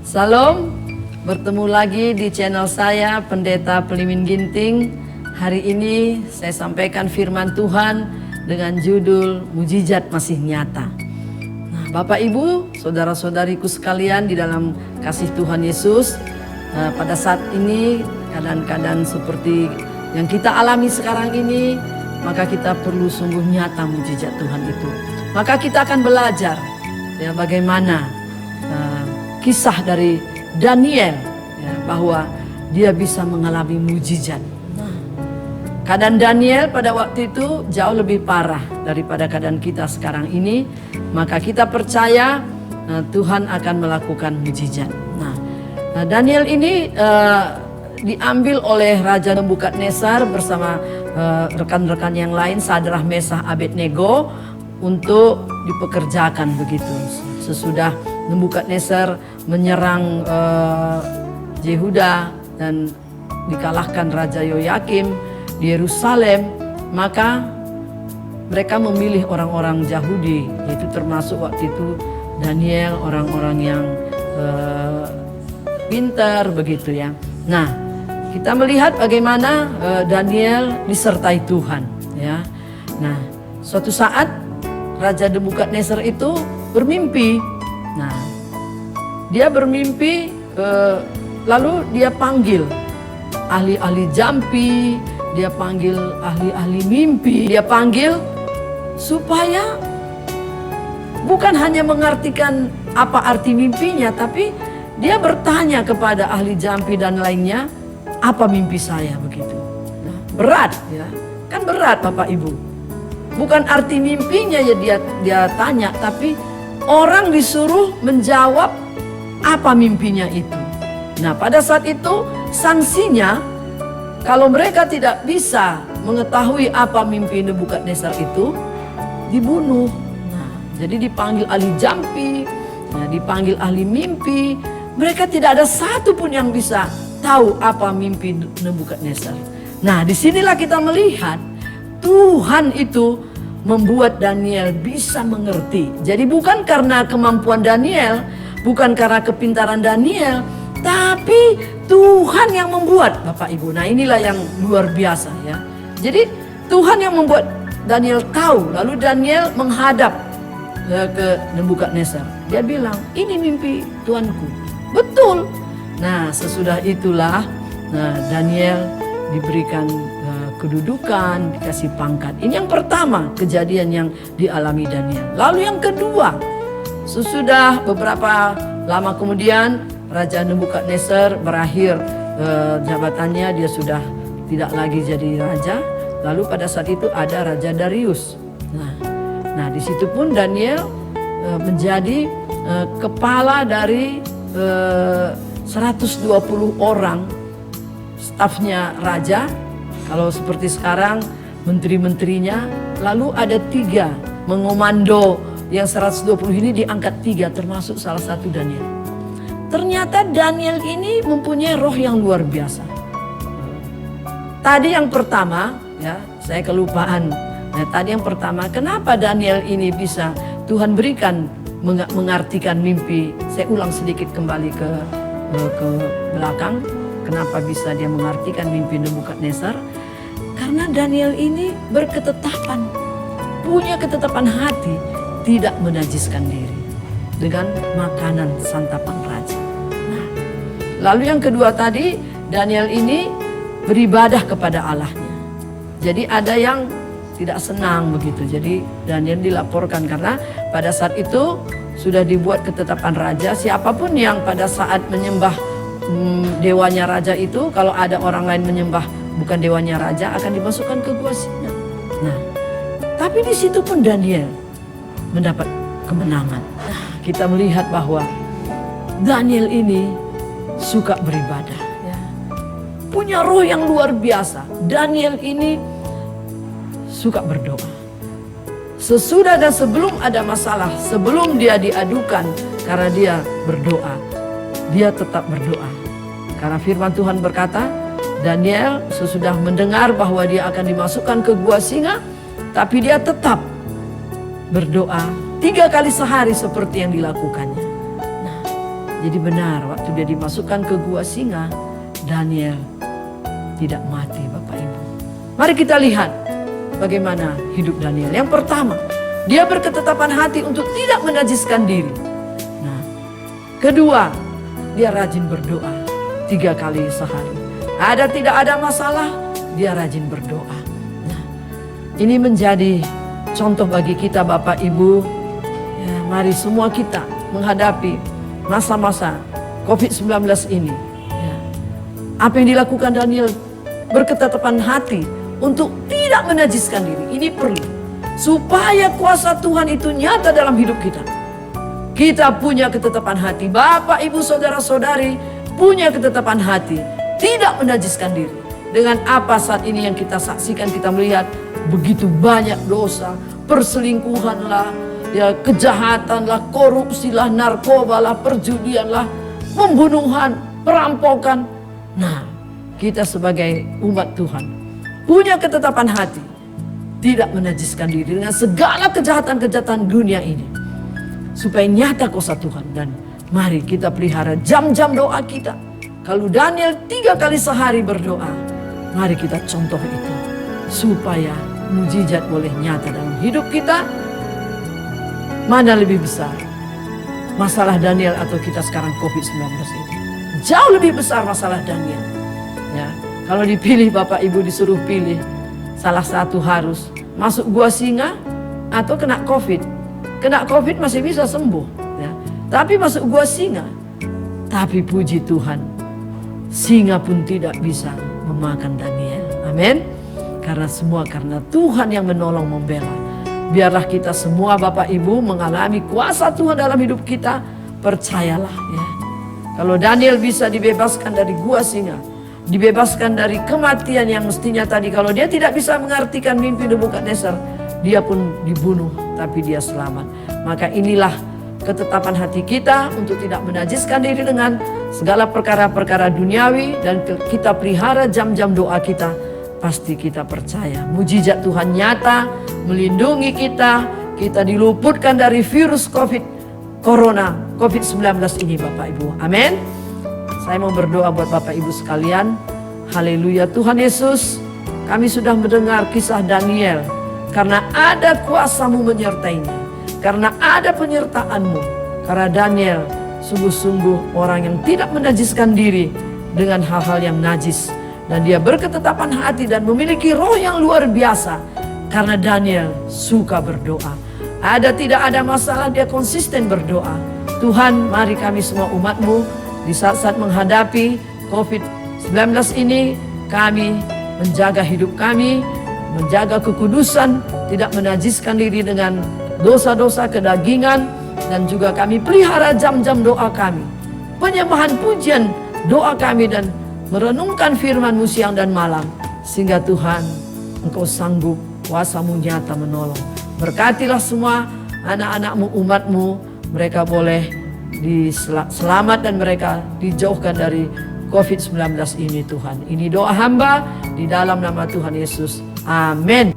Salam, bertemu lagi di channel saya Pendeta Pelimin Ginting. Hari ini saya sampaikan firman Tuhan dengan judul Mujizat Masih Nyata. Nah, Bapak Ibu, saudara-saudariku sekalian di dalam kasih Tuhan Yesus, pada saat ini keadaan-keadaan seperti yang kita alami sekarang ini, maka kita perlu sungguh nyata mujizat Tuhan itu. Maka kita akan belajar ya bagaimana kisah dari Daniel ya, bahwa dia bisa mengalami mujizat. Keadaan Daniel pada waktu itu jauh lebih parah daripada keadaan kita sekarang ini. Maka kita percaya Tuhan akan melakukan mujizat. Nah, Daniel ini diambil oleh Raja Nebukadnezar bersama rekan-rekan yang lain, Sadrah, Mesah, Abednego, untuk dipekerjakan begitu. Sesudah Nebukadnezar menyerang Yehuda dan dikalahkan Raja Yoyakim di Yerusalem, maka mereka memilih orang-orang Yahudi, yaitu termasuk waktu itu Daniel, orang-orang yang pintar begitu ya. Nah, kita melihat bagaimana Daniel disertai Tuhan ya. Nah, suatu saat Raja Nebukadnezar itu bermimpi. Nah, dia bermimpi, lalu dia panggil ahli-ahli jampi, dia panggil ahli-ahli mimpi, dia panggil supaya bukan hanya mengartikan apa arti mimpinya, tapi dia bertanya kepada ahli jampi dan lainnya, apa mimpi saya begitu. Nah, berat ya, kan berat Bapak Ibu. Bukan arti mimpinya ya dia tanya, tapi orang disuruh menjawab apa mimpinya itu. Nah, pada saat itu sanksinya kalau mereka tidak bisa mengetahui apa mimpi Nebukadnezar itu, dibunuh. Nah, jadi dipanggil ahli jampi, ya, dipanggil ahli mimpi. Mereka tidak ada satu pun yang bisa tahu apa mimpi Nebukadnezar. Nah, disinilah kita melihat Tuhan itu membuat Daniel bisa mengerti. Jadi bukan karena kemampuan Daniel, bukan karena kepintaran Daniel, tapi Tuhan yang membuat, Bapak Ibu. Nah, inilah yang luar biasa ya. Jadi Tuhan yang membuat Daniel tahu. Lalu Daniel menghadap ke Nebukadnezar. Dia bilang, ini mimpi Tuanku. Betul. Nah, sesudah itulah Daniel diberikan kedudukan, dikasih pangkat. Ini yang pertama kejadian yang dialami Daniel. Lalu yang kedua, sesudah beberapa lama kemudian Raja Nebukadnezar berakhir jabatannya, dia sudah tidak lagi jadi raja. Lalu pada saat itu ada Raja Darius. Nah di situ pun Daniel menjadi kepala dari 120 orang stafnya raja. Kalau seperti sekarang menteri-menterinya, lalu ada 3 mengomando yang 120 ini diangkat 3, termasuk salah satu Daniel. Ternyata Daniel ini mempunyai roh yang luar biasa. Tadi yang pertama, ya saya kelupaan. Nah, tadi yang pertama, kenapa Daniel ini bisa Tuhan berikan mengartikan mimpi? Saya ulang sedikit kembali ke belakang. Kenapa bisa dia mengartikan mimpi Nebukadnezar? Karena Daniel ini berketetapan, punya ketetapan hati, tidak menajiskan diri dengan makanan santapan raja. Nah, lalu yang kedua tadi, Daniel ini beribadah kepada Allahnya. Jadi ada yang tidak senang begitu. Jadi Daniel dilaporkan karena pada saat itu sudah dibuat ketetapan raja, siapapun yang pada saat menyembah dewanya raja itu, kalau ada orang lain menyembah bukan dewanya raja, akan dimasukkan ke gua singa. Nah, tapi di situ pun Daniel mendapat kemenangan. Nah, kita melihat bahwa Daniel ini suka beribadah, ya. Punya roh yang luar biasa. Daniel ini suka berdoa. Sesudah dan sebelum ada masalah, sebelum dia diadukan, karena dia berdoa, dia tetap berdoa. Karena firman Tuhan berkata, Daniel sesudah mendengar bahwa dia akan dimasukkan ke gua singa, tapi dia tetap berdoa 3 kali sehari seperti yang dilakukannya. Nah, jadi benar waktu dia dimasukkan ke gua singa, Daniel tidak mati, Bapak Ibu. Mari kita lihat bagaimana hidup Daniel. Yang pertama, dia berketetapan hati untuk tidak menajiskan diri. Nah, kedua, dia rajin berdoa 3 kali sehari. Tidak ada masalah, dia rajin berdoa. Nah, ini menjadi contoh bagi kita Bapak Ibu. Ya, mari semua kita menghadapi masa-masa COVID-19 ini. Ya, apa yang dilakukan Daniel, berketetapan hati untuk tidak menajiskan diri. Ini perlu supaya kuasa Tuhan itu nyata dalam hidup kita. Kita punya ketetapan hati. Bapak, Ibu, saudara-saudari punya ketetapan hati, tidak menajiskan diri. Dengan apa saat ini yang kita saksikan, kita melihat begitu banyak dosa, perselingkuhan lah, ya, kejahatan lah, korupsi lah, narkoba lah, perjudian lah, pembunuhan, perampokan. Nah, kita sebagai umat Tuhan punya ketetapan hati, tidak menajiskan diri dengan segala kejahatan-kejahatan dunia ini, supaya nyata kuasa Tuhan. Dan mari kita pelihara jam-jam doa kita. Kalau Daniel 3 kali sehari berdoa, mari kita contoh itu, supaya mujizat boleh nyata dalam hidup kita. Mana lebih besar, masalah Daniel atau kita sekarang COVID-19 ini? Jauh lebih besar masalah Daniel. Ya, kalau dipilih Bapak Ibu, disuruh pilih salah satu, harus masuk gua singa atau kena COVID. Kena COVID masih bisa sembuh, ya. Tapi masuk gua singa. Tapi puji Tuhan, singa pun tidak bisa memakan Daniel. Amin. Karena Tuhan yang menolong, membela. Biarlah kita semua Bapak Ibu mengalami kuasa Tuhan dalam hidup kita. Percayalah, ya. Kalau Daniel bisa dibebaskan dari gua singa, dibebaskan dari kematian yang mestinya tadi, kalau dia tidak bisa mengartikan mimpi Nebukadnezar, dia pun dibunuh, tapi dia selamat. Maka inilah ketetapan hati kita untuk tidak menajiskan diri dengan segala perkara-perkara duniawi, dan kita pelihara jam-jam doa kita. Pasti kita percaya mujizat Tuhan nyata melindungi kita. Kita diluputkan dari virus COVID-19 ini Bapak Ibu. Amin. Saya mau berdoa buat Bapak Ibu sekalian. Haleluya. Tuhan Yesus, kami sudah mendengar kisah Daniel. Karena ada kuasa-Mu menyertainya, karena ada penyertaan-Mu. Karena Daniel sungguh-sungguh orang yang tidak menajiskan diri dengan hal-hal yang najis. Dan dia berketetapan hati dan memiliki roh yang luar biasa. Karena Daniel suka berdoa. Tidak ada masalah, dia konsisten berdoa. Tuhan, mari kami semua umat-Mu di saat-saat menghadapi COVID-19 ini, kami menjaga hidup kami, menjaga kekudusan, tidak menajiskan diri dengan dosa-dosa kedagingan. Dan juga kami pelihara jam-jam doa kami, penyembahan pujian doa kami, dan merenungkan firman-Mu siang dan malam. Sehingga Tuhan, Engkau sanggup, kuasa-Mu nyata menolong. Berkatilah semua anak-anak-Mu, umat-Mu, mereka boleh selamat dan mereka dijauhkan dari COVID-19 ini Tuhan. Ini doa hamba di dalam nama Tuhan Yesus. Amin.